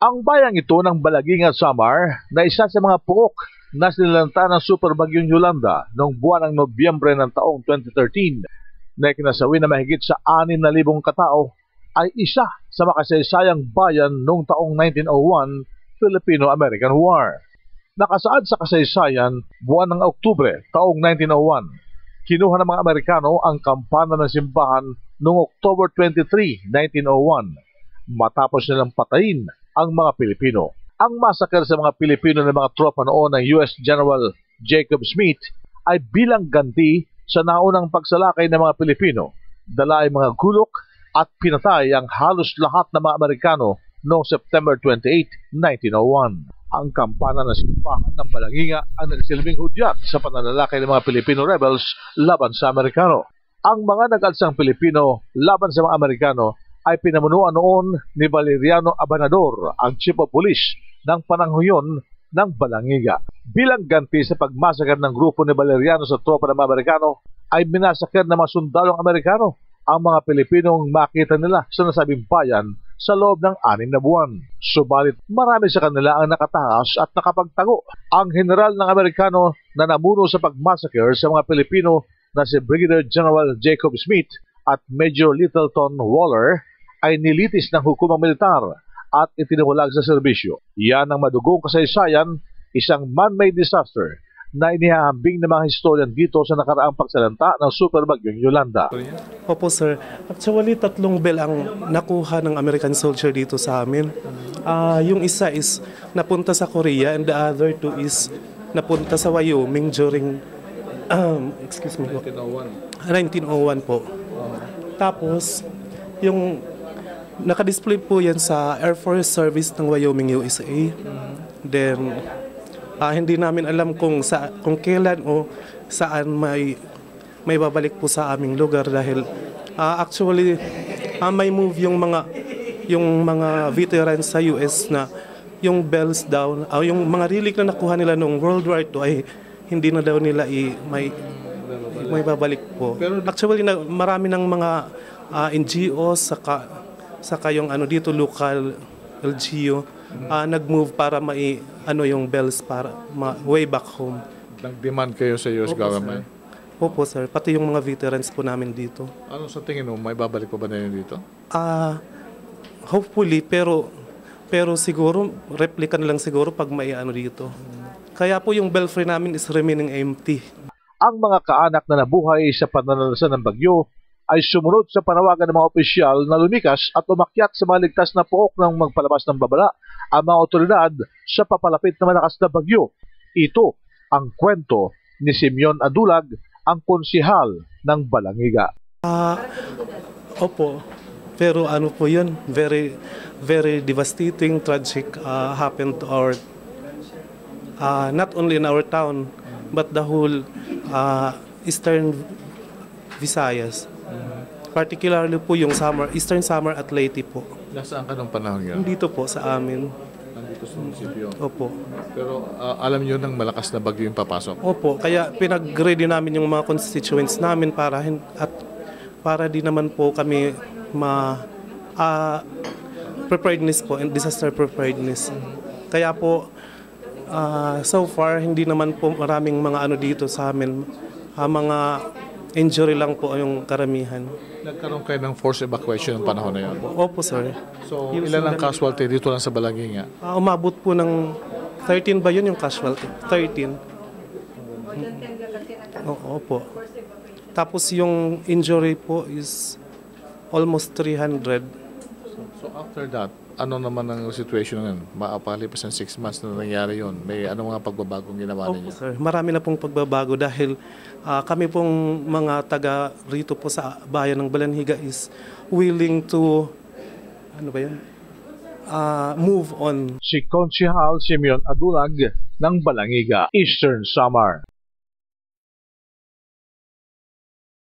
Ang bayang ito ng Balaginga, Samar na isa sa mga puok na sinalanta ng Super Bagyong Yolanda noong buwan ng Nobyembre ng taong 2013 na ikinasawi na mahigit sa 6,000 katao ay isa sa makasaysayang bayan noong taong 1901 Filipino-American War. Nakasaad sa kasaysayan, buwan ng Oktubre taong 1901, kinuha ng mga Amerikano ang kampana ng simbahan noong October 23, 1901 matapos nilang patayin ang mga Pilipino. Ang massacre sa mga Pilipino ng mga tropa noon ng US General Jacob Smith ay bilang ganti sa naunang pagsalakay ng mga Pilipino. Dala ay mga gulok at pinatay ang halos lahat ng mga Amerikano noong September 28, 1901. Ang kampana ng simbahan ng Balaginga ang nagsilbing hudyat sa pananalakay ng mga Filipino rebels laban sa Amerikano. Ang mga nag-alsang Pilipino laban sa mga Amerikano ay pinamunuan noon ni Valeriano Abanador, ang Chief of Police ng panahon yun ng Balangiga. Bilang ganti sa pagmasakar ng grupo ni Valeriano sa tropa ng mga Amerikano, ay minasakar ng mga sundalong Amerikano ang mga Pilipinong makita nila sa nasabing bayan sa loob ng 6 na buwan. Subalit marami sa kanila ang nakatakas at nakapagtago. Ang general ng Amerikano na namuno sa pagmasakar sa mga Pilipino na si Brigadier General Jacob Smith at Major Littleton Waller ay nilitis ng hukumang militar at itinuhulag sa serbisyo. Yan ang madugong kasaysayan, isang man-made disaster na inihahambing ng mga historian dito sa nakaraang pagsalanta ng Super Bagyong Yolanda. Opo sir, actually 3 bell ang nakuha ng American soldier dito sa amin. Yung isa is napunta sa Korea and the other 2 is napunta sa Wyoming during 1901 po. Tapos yung nakadisplay po yan sa Air Force Service ng Wyoming, USA. Then, hindi namin alam kung kailan o saan may babalik po sa aming lugar dahil actually may move yung mga veterans sa US na yung bells down, yung mga relic na nakuha nila noong World War II ay hindi na daw nila may babalik po. Actually, marami ng mga NGOs saka yung dito local LGU nag-move para yung bells para way back home. Nag-demand kayo sa US government? Opo sir, pati yung mga veterans po namin dito. Ano sa tingin mo, may babalik pa ba na yun dito? Hopefully, pero siguro replica na lang siguro pag may dito. Kaya po yung belfry namin is remaining empty. Ang mga kaanak na nabuhay sa pananalasan ng bagyo ay sumunod sa panawagan ng mga opisyal na lumikas at umakyat sa mga ligtas na pook ng magpalabas ng babala ang mga otoridad sa papalapit na malakas na bagyo. Ito ang kwento ni Simeon Adulag, ang konsihal ng Balangiga. Opo, pero po yun, very, very devastating, tragic happened to our, not only in our town, but the whole Eastern Visayas. Particularly po yung Eastern Samar at Leyte po. Nasaan ka nung panahon yan? Dito po sa amin. Nandito sa munisipyo? Opo. Pero alam nyo nang malakas na bagyo yung papasok? Opo, kaya pinag-ready namin yung mga constituents namin para di naman po kami preparedness po and disaster preparedness. Kaya po so far hindi naman po maraming mga dito sa amin. Mga injury lang po yung karamihan. Nagkaroon kayo ng forced evacuation ng panahon na yun? Opo, sir. So, ilan ang casualty dito lang sa Balangiga? Umabot po ng 13 ba yun yung casualty? 13. Opo. Tapos yung injury po is almost 300. So, after that, ano naman ang situation ngayon? Maapalipas ng 6 months na nangyari yun. May anong mga pagbabagong ginawa ninyo? Opo, sir. Marami na pong pagbabago dahil kami pong mga taga rito po sa bayan ng Balangiga is willing to move on. Si Konsihal Simeon Adulag ng Balangiga, Eastern Samar.